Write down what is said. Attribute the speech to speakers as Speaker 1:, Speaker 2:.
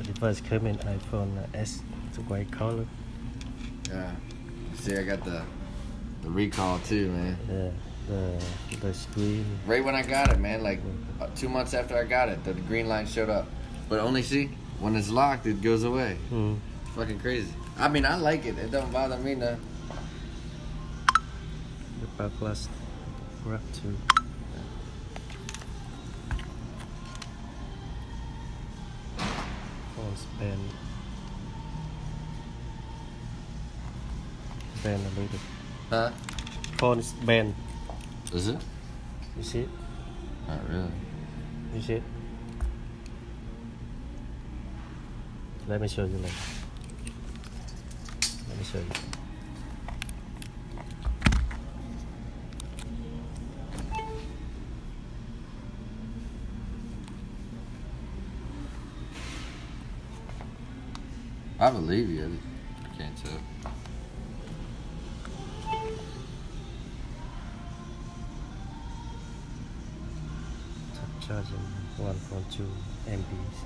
Speaker 1: It first came in iPhone S. It's a white color.
Speaker 2: Yeah. See, I got the recall too, man.
Speaker 1: Yeah, the screen.
Speaker 2: Right when I got it, man, like 2 months after I got it, the green line showed up. But only see, when it's locked, it goes away. It's fucking crazy. I mean, I like it. It don't bother me none.
Speaker 1: The back glass grab too. Phone's bend a little bit.
Speaker 2: Huh?
Speaker 1: Phone's bend.
Speaker 2: Is it?
Speaker 1: You see it?
Speaker 2: Not really.
Speaker 1: You see it? Let me show you later. Let me show you.
Speaker 2: I believe you. I can't tell.
Speaker 1: Top charging 1.2 MBs.